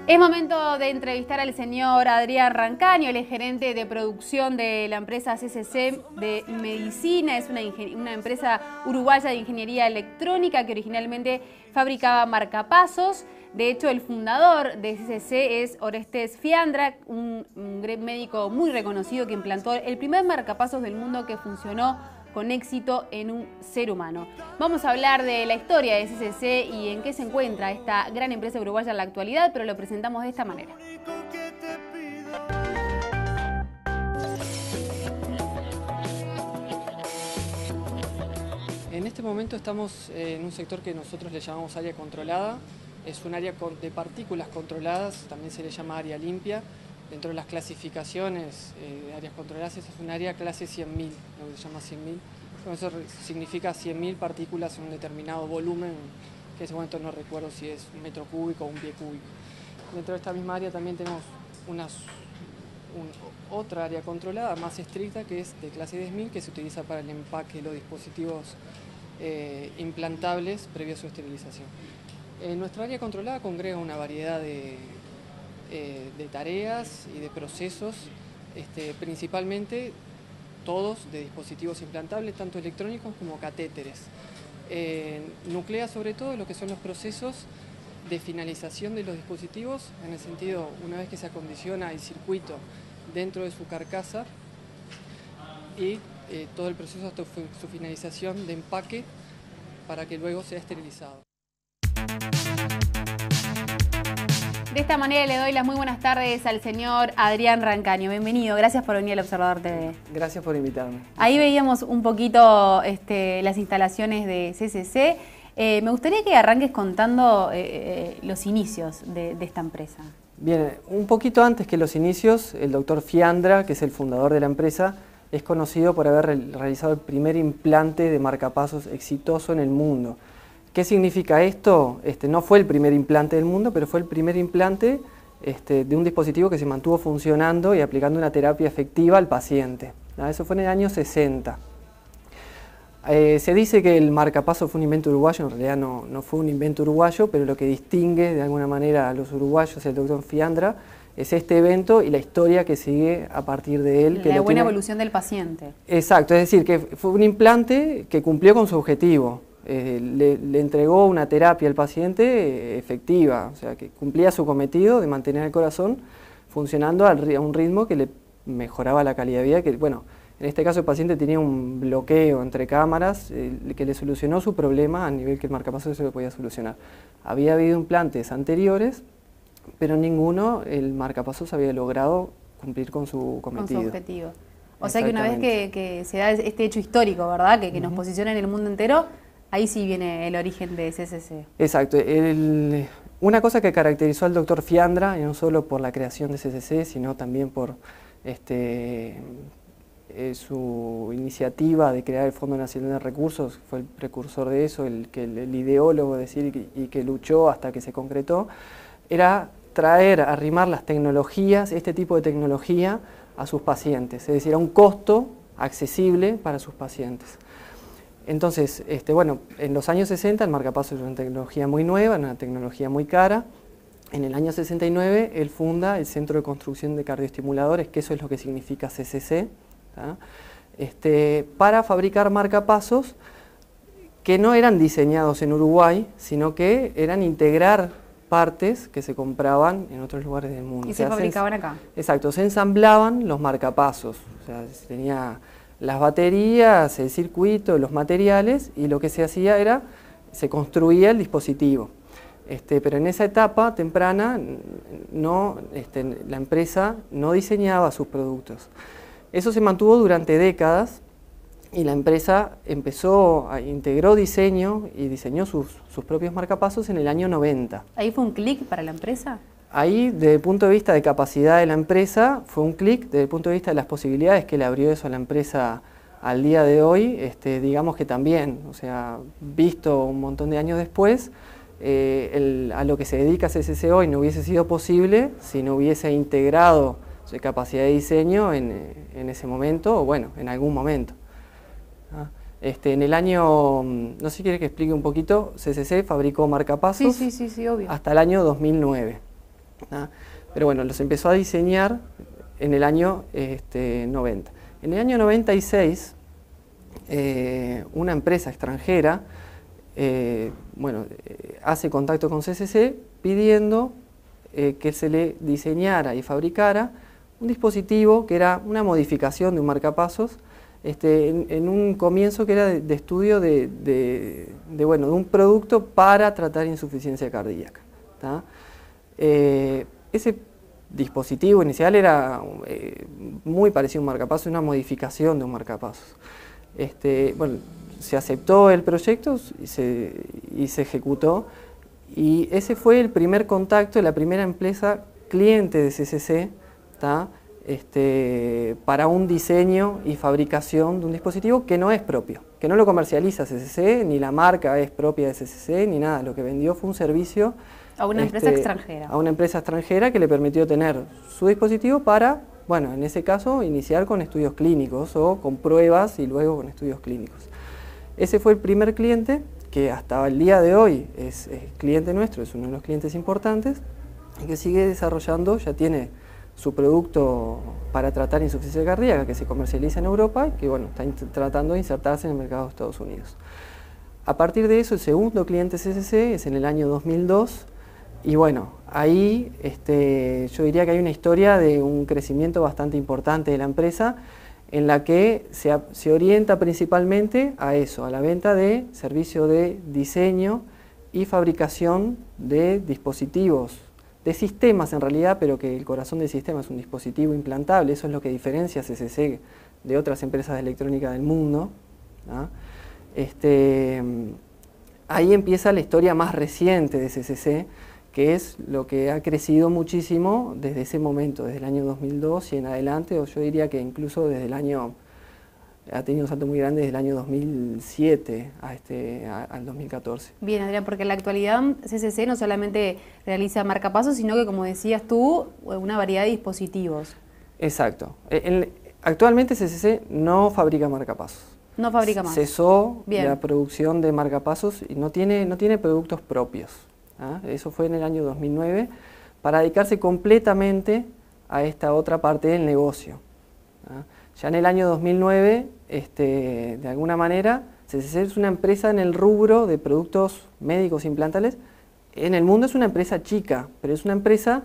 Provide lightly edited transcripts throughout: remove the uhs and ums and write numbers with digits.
Es momento de entrevistar al señor Adrián Rancaño, él es gerente de producción de la empresa CCC de Medicina. Es una empresa uruguaya de ingeniería electrónica que originalmente fabricaba marcapasos. De hecho, el fundador de CCC es Orestes Fiandra, un médico muy reconocido que implantó el primer marcapasos del mundo que funcionó con éxito en un ser humano. Vamos a hablar de la historia de CCC y en qué se encuentra esta gran empresa uruguaya en la actualidad, pero lo presentamos de esta manera. En este momento estamos en un sector que nosotros le llamamos área controlada. Es un área de partículas controladas, también se le llama área limpia. Dentro de las clasificaciones de áreas controladas, esa es un área clase 100.000, lo que se llama 100.000. Eso significa 100.000 partículas en un determinado volumen, que en ese momento no recuerdo si es un metro cúbico o un pie cúbico. Dentro de esta misma área también tenemos otra área controlada más estricta, que es de clase 10.000, que se utiliza para el empaque de los dispositivos implantables previo a su esterilización. Nuestra área controlada congrega una variedad de tareas y de procesos, principalmente todos de dispositivos implantables, tanto electrónicos como catéteres. Nuclea sobre todo lo que son los procesos de finalización de los dispositivos, en el sentido, una vez que se acondiciona el circuito dentro de su carcasa y todo el proceso hasta su finalización de empaque para que luego sea esterilizado. De esta manera le doy las muy buenas tardes al señor Adrián Rancaño. Bienvenido, gracias por venir al Observador TV. Gracias por invitarme. Ahí veíamos un poquito las instalaciones de CCC. Me gustaría que arranques contando los inicios de esta empresa. Bien, un poquito antes que los inicios, el doctor Fiandra, que es el fundador de la empresa, es conocido por haber realizado el primer implante de marcapasos exitoso en el mundo. ¿Qué significa esto? No fue el primer implante del mundo, pero fue el primer implante de un dispositivo que se mantuvo funcionando y aplicando una terapia efectiva al paciente. Eso fue en el año 60. Se dice que el marcapaso fue un invento uruguayo, en realidad no fue un invento uruguayo, pero lo que distingue de alguna manera a los uruguayos, el doctor Fiandra, es este evento y la historia que sigue a partir de él. La buena evolución del paciente. Exacto, es decir, que fue un implante que cumplió con su objetivo. Le entregó una terapia al paciente efectiva, o sea, que cumplía su cometido de mantener el corazón funcionando a un ritmo que le mejoraba la calidad de vida, que bueno, en este caso el paciente tenía un bloqueo entre cámaras que le solucionó su problema a nivel que el marcapasos se lo podía solucionar. Había habido implantes anteriores, pero ninguno, el marcapasos había logrado cumplir con su cometido. Con su objetivo. O sea que una vez que se da este hecho histórico, ¿verdad? Que nos posiciona en el mundo entero, ahí sí viene el origen de CCC. Exacto. Una cosa que caracterizó al doctor Fiandra, y no solo por la creación de CCC, sino también por su iniciativa de crear el Fondo Nacional de Recursos, fue el precursor de eso, el ideólogo, decir, y que luchó hasta que se concretó, era arrimar las tecnologías, este tipo de tecnología, a sus pacientes, es decir, a un costo accesible para sus pacientes. Entonces, bueno, en los años 60 el marcapasos era una tecnología muy nueva, una tecnología muy cara. En el año 69 él funda el Centro de Construcción de Cardioestimuladores, que eso es lo que significa CCC, para fabricar marcapasos que no eran diseñados en Uruguay, sino que eran integrar partes que se compraban en otros lugares del mundo. Y se fabricaban acá. Exacto, se ensamblaban los marcapasos, o sea, tenía las baterías, el circuito, los materiales, y lo que se hacía era, se construía el dispositivo. Pero en esa etapa temprana la empresa no diseñaba sus productos. Eso se mantuvo durante décadas y la empresa integró diseño y diseñó sus propios marcapasos en el año 90. ¿Ahí fue un clic para la empresa? Ahí, desde el punto de vista de capacidad de la empresa, fue un clic. Desde el punto de vista de las posibilidades que le abrió eso a la empresa al día de hoy, digamos que también, o sea, visto un montón de años después, a lo que se dedica CCC hoy no hubiese sido posible si no hubiese integrado su capacidad de diseño en ese momento, o bueno, en algún momento. En el año, no sé si quiere que explique un poquito, CCC fabricó marcapasos sí, obvio. hasta el año 2009. ¿ah? Pero bueno, los empezó a diseñar en el año 90. En el año 96, una empresa extranjera hace contacto con CCC pidiendo que se le diseñara y fabricara un dispositivo que era una modificación de un marcapasos en un comienzo que era de estudio de un producto para tratar insuficiencia cardíaca. Ese dispositivo inicial era muy parecido a un marcapasos, una modificación de un marcapasos. Se aceptó el proyecto y se ejecutó, y ese fue el primer contacto de la primera empresa cliente de CCC para un diseño y fabricación de un dispositivo que no es propio, que no lo comercializa CCC, ni la marca es propia de CCC, ni nada. Lo que vendió fue un servicio a una empresa extranjera. A una empresa extranjera que le permitió tener su dispositivo para, bueno, en ese caso, iniciar con estudios clínicos o con pruebas y luego con estudios clínicos. Ese fue el primer cliente que hasta el día de hoy es cliente nuestro, es uno de los clientes importantes y que sigue desarrollando, ya tiene su producto para tratar insuficiencia cardíaca que se comercializa en Europa y que bueno, está tratando de insertarse en el mercado de Estados Unidos. A partir de eso, el segundo cliente CCC es en el año 2002 y bueno, ahí yo diría que hay una historia de un crecimiento bastante importante de la empresa en la que se orienta principalmente a eso, a la venta de servicio de diseño y fabricación de dispositivos, de sistemas en realidad, pero que el corazón del sistema es un dispositivo implantable. Eso es lo que diferencia a CCC de otras empresas de electrónica del mundo, ¿no? Ahí empieza la historia más reciente de CCC, que es lo que ha crecido muchísimo desde ese momento, desde el año 2002 y en adelante, o yo diría que incluso desde el año, ha tenido un salto muy grande desde el año 2007 al 2014. Bien, Adrián, porque en la actualidad CCC no solamente realiza marcapasos, sino que, como decías tú, una variedad de dispositivos. Exacto. Actualmente CCC no fabrica marcapasos. No fabrica más. Cesó la producción de marcapasos y no tiene productos propios. Eso fue en el año 2009, para dedicarse completamente a esta otra parte del negocio. Ya en el año 2009, de alguna manera, CCC es una empresa en el rubro de productos médicos implantales. En el mundo es una empresa chica, pero es una empresa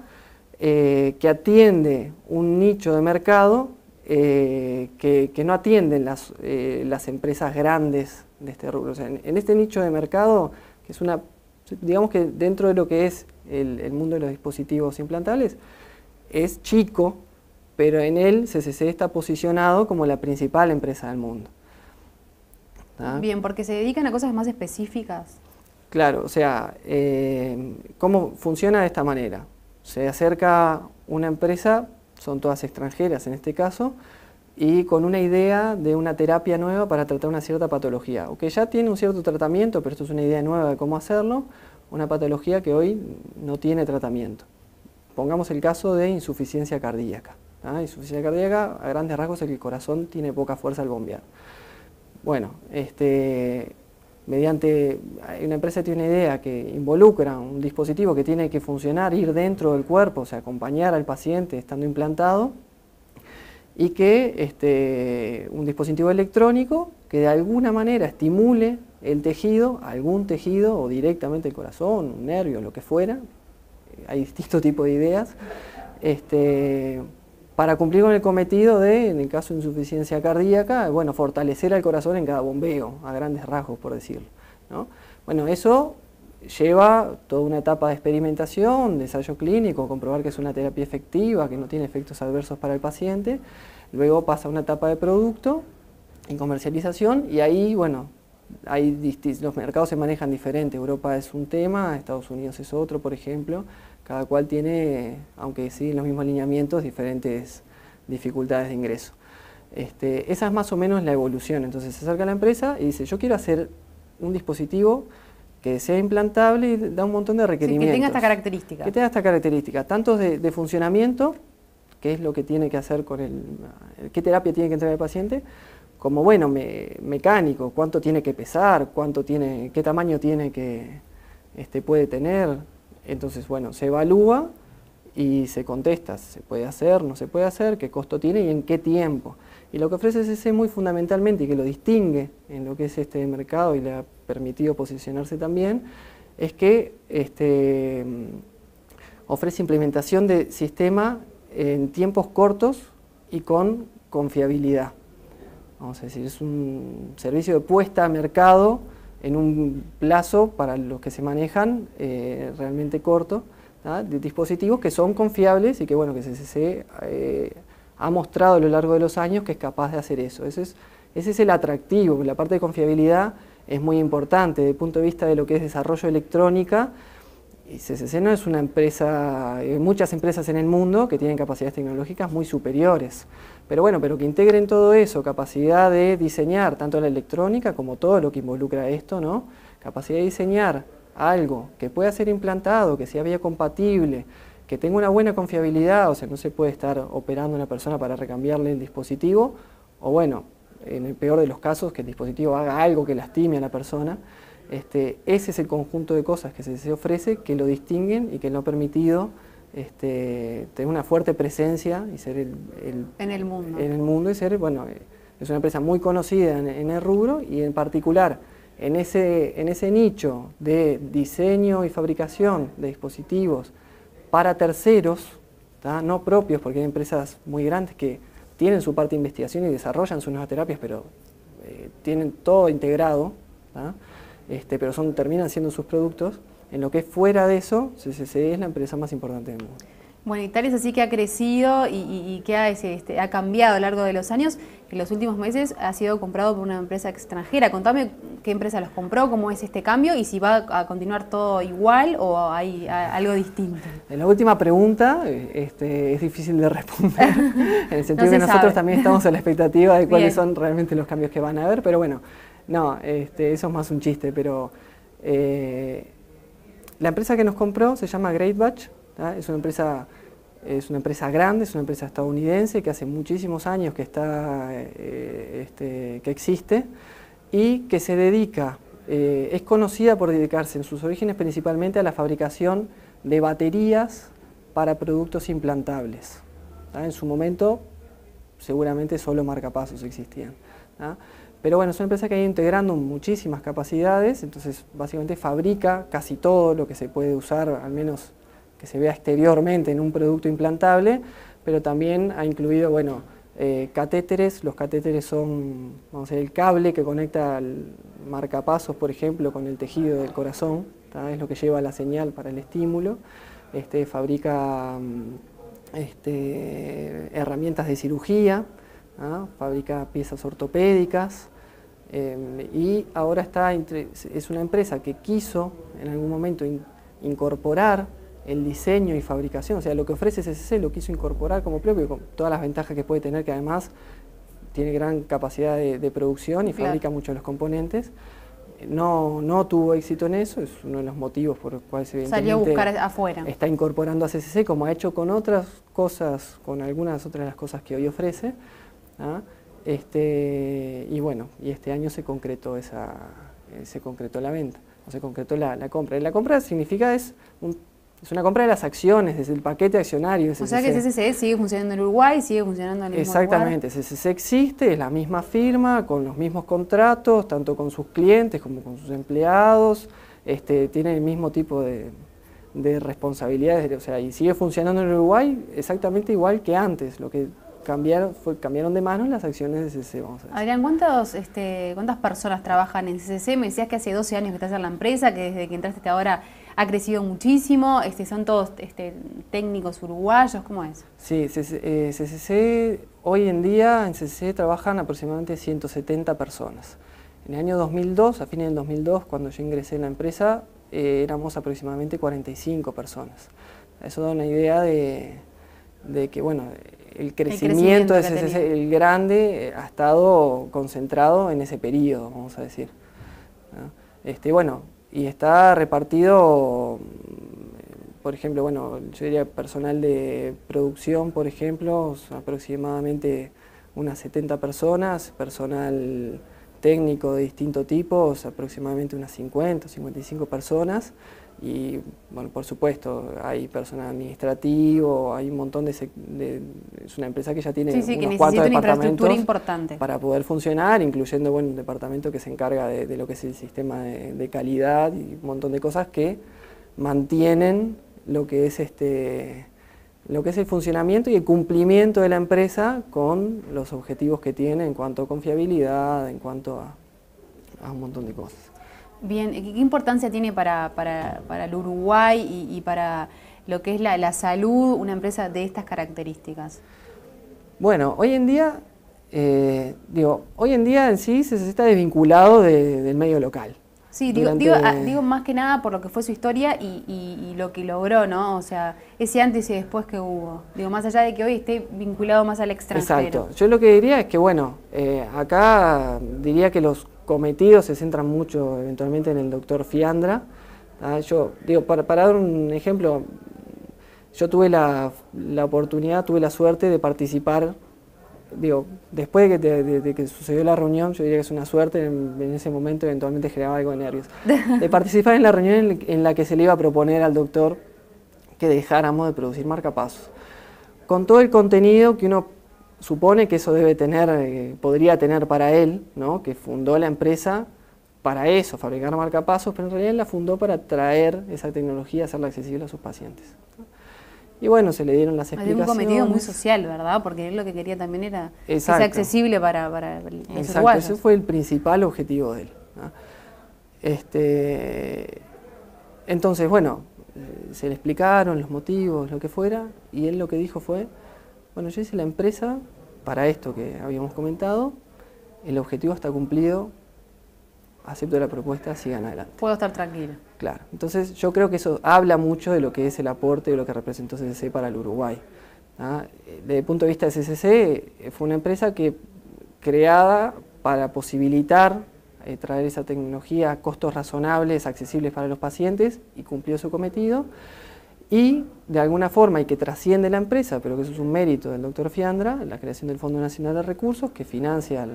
que atiende un nicho de mercado que no atienden las empresas grandes de este rubro. O sea, en este nicho de mercado, que es digamos que dentro de lo que es el mundo de los dispositivos implantables, es chico, pero en él CCC está posicionado como la principal empresa del mundo. Bien, porque se dedican a cosas más específicas. Claro, o sea, ¿cómo funciona de esta manera? Se acerca una empresa, son todas extranjeras en este caso, y con una idea de una terapia nueva para tratar una cierta patología, o que ya tiene un cierto tratamiento, pero esto es una idea nueva de cómo hacerlo, una patología que hoy no tiene tratamiento. Pongamos el caso de insuficiencia cardíaca. Insuficiencia cardíaca, a grandes rasgos, es que el corazón tiene poca fuerza al bombear. Bueno, mediante una empresa tiene una idea que involucra un dispositivo que tiene que funcionar, ir dentro del cuerpo, o sea, acompañar al paciente estando implantado, y que un dispositivo electrónico que de alguna manera estimule el tejido, algún tejido, o directamente el corazón, un nervio, lo que fuera, hay distintos tipos de ideas, para cumplir con el cometido de, en el caso de insuficiencia cardíaca, bueno, fortalecer al corazón en cada bombeo, a grandes rasgos, por decirlo, ¿no? Bueno, eso lleva toda una etapa de experimentación, de ensayo clínico, comprobar que es una terapia efectiva, que no tiene efectos adversos para el paciente. Luego pasa a una etapa de producto y comercialización, y ahí, bueno, los mercados se manejan diferente. Europa es un tema, Estados Unidos es otro, por ejemplo. Cada cual tiene, aunque siguen los mismos lineamientos, diferentes dificultades de ingreso. Esa es más o menos la evolución. Entonces se acerca a la empresa y dice, yo quiero hacer un dispositivo que sea implantable y da un montón de requerimientos. Sí, que tenga esta característica. Que tenga esta característica, tanto de funcionamiento, que es lo que tiene que hacer con qué terapia tiene que entregar el paciente, como bueno, mecánico, cuánto tiene que pesar, qué tamaño tiene puede tener. Entonces, bueno, se evalúa y se contesta, ¿se puede hacer, no se puede hacer, qué costo tiene y en qué tiempo? Y lo que ofrece CCC muy fundamentalmente, y que lo distingue en lo que es este mercado y le ha permitido posicionarse también, es que ofrece implementación de sistema en tiempos cortos y con confiabilidad. Vamos a decir, es un servicio de puesta a mercado en un plazo para los que se manejan realmente corto, ¿tá? De dispositivos que son confiables y que bueno, que CCC ha mostrado a lo largo de los años que es capaz de hacer eso. Ese es el atractivo, la parte de confiabilidad es muy importante desde el punto de vista de lo que es desarrollo de electrónica. Y CCC no es una empresa, hay muchas empresas en el mundo que tienen capacidades tecnológicas muy superiores, pero bueno, pero que integren todo eso, capacidad de diseñar tanto la electrónica como todo lo que involucra esto, ¿no? Capacidad de diseñar algo que pueda ser implantado, que sea biocompatible, que tenga una buena confiabilidad, o sea, no se puede estar operando una persona para recambiarle el dispositivo, o bueno, en el peor de los casos, que el dispositivo haga algo que lastime a la persona. Ese es el conjunto de cosas que se ofrece, que lo distinguen y que lo ha permitido tener una fuerte presencia y ser en el mundo y ser, bueno, es una empresa muy conocida en el rubro y en particular en ese nicho de diseño y fabricación de dispositivos para terceros, ¿tá? No propios, porque hay empresas muy grandes que tienen su parte de investigación y desarrollan sus nuevas terapias, pero tienen todo integrado, ¿tá? Pero terminan siendo sus productos. En lo que es fuera de eso, CCC es la empresa más importante del mundo. Bueno, y tal es así que ha crecido y que ha cambiado a lo largo de los años, que en los últimos meses ha sido comprado por una empresa extranjera. Contame qué empresa los compró, cómo es este cambio y si va a continuar todo igual o hay algo distinto. En la última pregunta es difícil de responder, en el sentido que nosotros también estamos a la expectativa de cuáles son realmente los cambios que van a haber, pero bueno, no, eso es más un chiste, pero la empresa que nos compró se llama Great Batch, ¿tá? Es una empresa grande, es una empresa estadounidense que hace muchísimos años que existe y que se dedica, es conocida por dedicarse en sus orígenes principalmente a la fabricación de baterías para productos implantables, ¿tá? En su momento seguramente solo marcapasos existían, ¿tá? Pero bueno, es una empresa que ha ido integrando muchísimas capacidades, entonces básicamente fabrica casi todo lo que se puede usar, al menos que se vea exteriormente en un producto implantable, pero también ha incluido, bueno, catéteres. Los catéteres son, vamos a decir, el cable que conecta al marcapasos, por ejemplo, con el tejido del corazón, ¿tá? Es lo que lleva la señal para el estímulo. Fabrica herramientas de cirugía, ¿no? Fabrica piezas ortopédicas y ahora es una empresa que quiso en algún momento incorporar el diseño y fabricación, o sea, lo que ofrece CCC lo quiso incorporar como propio, con todas las ventajas que puede tener, que además tiene gran capacidad de producción y fabrica mucho los componentes. No tuvo éxito en eso, es uno de los motivos por los cuales evidentemente salió a buscar afuera. Está incorporando a CCC, como ha hecho con otras cosas, con algunas otras de las cosas que hoy ofrece, ¿ah? Y bueno, y este año se concretó la venta, o se concretó la compra. Y la compra significa es una compra de las acciones, desde el paquete accionario de CCC. O sea que CCC sigue funcionando en Uruguay, sigue funcionando en el mismo Exactamente, lugar. CCC existe, es la misma firma, con los mismos contratos, tanto con sus clientes como con sus empleados, tiene el mismo tipo de responsabilidades, o sea, y sigue funcionando en Uruguay exactamente igual que antes. Lo que cambiaron de manos las acciones de CCC, vamos a decir. Adrián, ¿cuántas personas trabajan en CCC? Me decías que hace 12 años que estás en la empresa, que desde que entraste hasta ahora ha crecido muchísimo. ¿Son todos técnicos uruguayos? ¿Cómo es? Sí, CCC, hoy en día en CCC trabajan aproximadamente 170 personas. En el año 2002, a fines del 2002, cuando yo ingresé en la empresa, éramos aproximadamente 45 personas. Eso da una idea de que, bueno, el crecimiento de CCC, el grande, ha estado concentrado en ese periodo, vamos a decir, ¿no? Bueno, y está repartido, por ejemplo, bueno, yo diría personal de producción, por ejemplo, aproximadamente unas 70 personas, personal técnico de distinto tipo, aproximadamente unas 50 o 55 personas, Y bueno, por supuesto, hay personal administrativo, hay un montón de es una empresa que ya tiene que unos necesita cuantos una infraestructura departamentos importante para poder funcionar, incluyendo un departamento que se encarga de lo que es el sistema de calidad y un montón de cosas que mantienen lo que es el funcionamiento y el cumplimiento de la empresa con los objetivos que tiene en cuanto a confiabilidad, en cuanto a un montón de cosas. Bien, ¿qué importancia tiene para el Uruguay y para lo que es la salud una empresa de estas características? Bueno, hoy en día, hoy en día en sí se está desvinculado del medio local. Sí, digo más que nada por lo que fue su historia y lo que logró, ¿no? O sea, ese antes y después que hubo. Digo, más allá de que hoy esté vinculado más al extranjero. Exacto. Yo lo que diría es que, bueno, acá diría que los cometidos se centran mucho eventualmente en el doctor Fiandra. Yo digo, para dar un ejemplo, yo tuve la oportunidad, tuve la suerte de participar, digo, después de que sucedió la reunión, yo diría que es una suerte, en ese momento eventualmente generaba algo de nervios, de participar en la reunión en la que se le iba a proponer al doctor que dejáramos de producir marcapasos. Con todo el contenido que uno supone que eso debe tener, podría tener para él, ¿no? Que fundó la empresa para eso, fabricar marcapasos, pero en realidad él la fundó para traer esa tecnología, hacerla accesible a sus pacientes. Y bueno, se le dieron las explicaciones. Hay un cometido muy social, ¿verdad? Porque él lo que quería también era que sea Exacto. accesible para los Exacto, uruguayos. ese fue el principal objetivo de él, ¿no? Entonces, bueno, se le explicaron los motivos, lo que fuera, y él lo que dijo fue, bueno, yo hice la empresa para esto que habíamos comentado, el objetivo está cumplido, acepto la propuesta, sigan adelante. Puedo estar tranquilo. Claro, entonces yo creo que eso habla mucho de lo que es el aporte, de lo que representó CCC para el Uruguay. Desde el punto de vista de CCC, fue una empresa creada para posibilitar traer esa tecnología a costos razonables, accesibles para los pacientes, y cumplió su cometido. Y de alguna forma, y que trasciende la empresa, pero que eso es un mérito del doctor Fiandra, la creación del Fondo Nacional de Recursos, que financia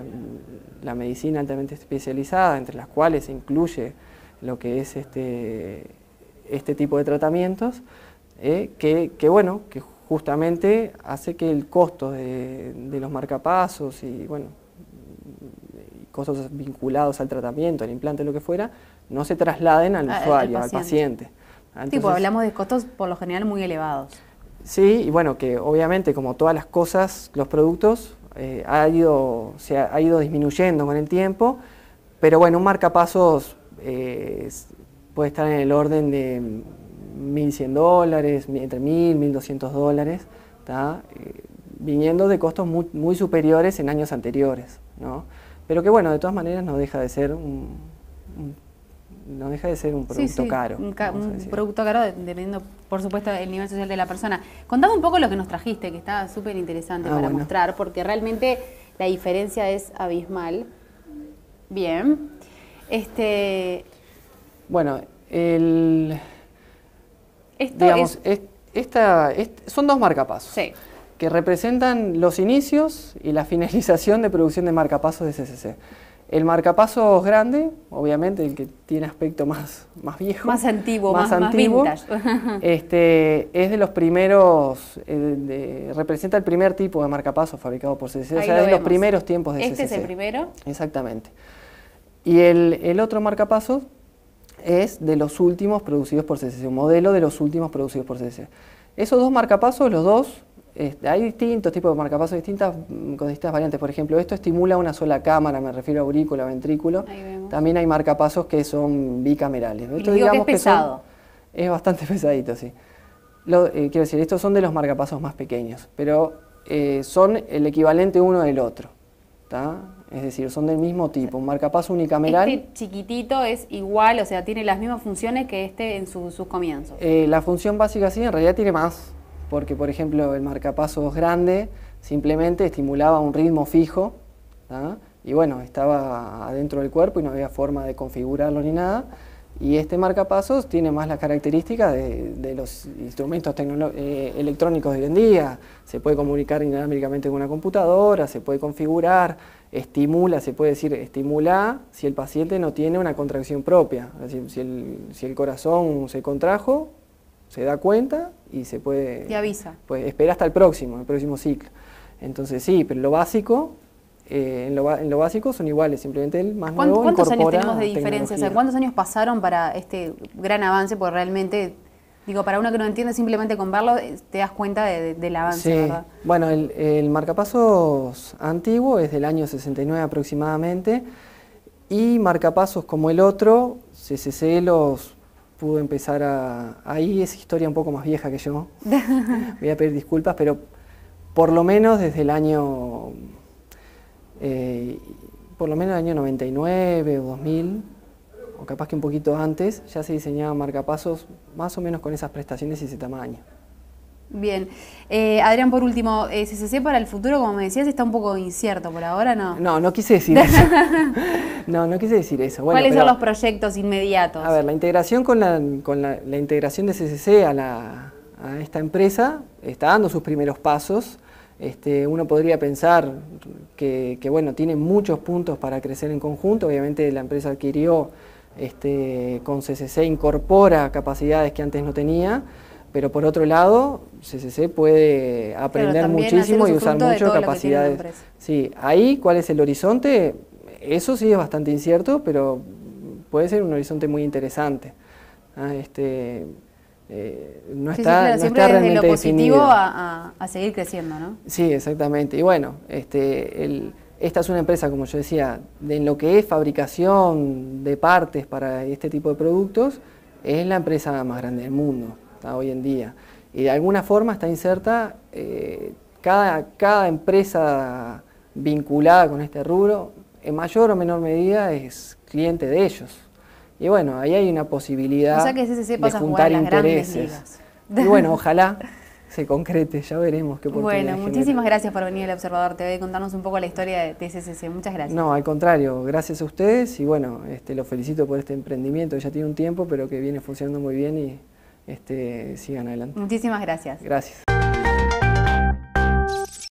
la medicina altamente especializada, entre las cuales se incluye lo que es este tipo de tratamientos, que justamente hace que el costo de los marcapasos y costos vinculados al tratamiento, al implante, lo que fuera, no se trasladen al usuario, al paciente. Entonces, hablamos de costos por lo general muy elevados. Sí, y bueno, que obviamente como todas las cosas, los productos, se ha ido disminuyendo con el tiempo, pero bueno, un marcapasos puede estar en el orden de $1.100, entre $1.000 y $1.200, viniendo de costos muy superiores en años anteriores, ¿no? Pero que bueno, de todas maneras no deja de ser un producto caro. Un producto caro, dependiendo, por supuesto, del nivel social de la persona. Contame un poco lo que nos trajiste, que está súper interesante para mostrar, porque realmente la diferencia es abismal. Bien. Bueno, son dos marcapasos. Sí. Que representan los inicios y la finalización de producción de marcapasos de CCC. El marcapasos grande, obviamente, el que tiene aspecto más viejo. Más antiguo, más vintage. Es de los primeros, representa el primer tipo de marcapasos fabricado por CCC, o sea, es de los primeros tiempos de CCC. ¿Este es el primero? Exactamente. Y el otro marcapasos es de los últimos producidos por CCC, un modelo de los últimos producidos por CCC. Esos dos marcapasos, los dos, hay distintos tipos de marcapasos con distintas variantes. Por ejemplo, esto estimula una sola cámara, me refiero a aurícula, ventrículo. También hay marcapasos que son bicamerales. Esto, digamos, que es pesado. Es bastante pesadito, sí. Quiero decir, estos son de los marcapasos más pequeños, pero son el equivalente uno del otro, ¿tá? Es decir, son del mismo tipo, un marcapaso unicameral. Este chiquitito es igual, o sea, tiene las mismas funciones que este en sus comienzos. La función básica sí, en realidad tiene más, porque por ejemplo el marcapasos grande simplemente estimulaba un ritmo fijo, ¿tá? Y bueno, estaba adentro del cuerpo y no había forma de configurarlo ni nada. Y este marcapasos tiene más las características de los instrumentos electrónicos de hoy en día. Se puede comunicar inalámbricamente con una computadora, se puede configurar, estimula, se puede decir estimula si el paciente no tiene una contracción propia. Es decir, si el corazón se contrajo, se da cuenta y se puede... Te avisa. Pues espera hasta el próximo ciclo. Entonces sí, pero lo básico... en lo básico son iguales, simplemente el más nuevo ¿Cuántos años incorpora tenemos de diferencia? O sea, ¿cuántos años pasaron para este gran avance? Porque realmente, digo, para uno que no entiende, simplemente con verlo te das cuenta del avance, sí. ¿verdad? Bueno, el marcapasos antiguo es del año 69 aproximadamente, y marcapasos como el otro, CCC los pudo empezar ahí es historia un poco más vieja que yo, voy a pedir disculpas, pero por lo menos desde el año... por lo menos el año 99 o 2000, o capaz que un poquito antes, ya se diseñaban marcapasos más o menos con esas prestaciones y ese tamaño. Bien. Adrián, por último, CCC para el futuro, como me decías, está un poco incierto por ahora, ¿no? No quise decir eso. No quise decir eso. Bueno, ¿cuáles son los proyectos inmediatos? A ver, la integración la integración de CCC a esta empresa está dando sus primeros pasos. Uno podría pensar que bueno, tiene muchos puntos para crecer en conjunto. Obviamente la empresa adquirió, con CCC incorpora capacidades que antes no tenía, pero por otro lado CCC puede aprender muchísimo y usar mucho capacidades. Sí, ahí ¿cuál es el horizonte? Eso sí es bastante incierto, pero puede ser un horizonte muy interesante. No está realmente lo positivo definido. a seguir creciendo, ¿no? Sí, exactamente. Y bueno, esta es una empresa, como yo decía, en lo que es fabricación de partes para este tipo de productos, es la empresa más grande del mundo hoy en día. Y de alguna forma está inserta, cada empresa vinculada con este rubro, en mayor o menor medida, es cliente de ellos. Y bueno, ahí hay una posibilidad de juntar intereses. Y bueno, ojalá se concrete, ya veremos qué oportunidades Bueno, muchísimas gracias por venir al Observador TV y contarnos un poco la historia de CCC. Muchas gracias. No, al contrario, gracias a ustedes y bueno, los felicito por este emprendimiento, ya tiene un tiempo, pero que viene funcionando muy bien y sigan adelante. Muchísimas gracias. Gracias.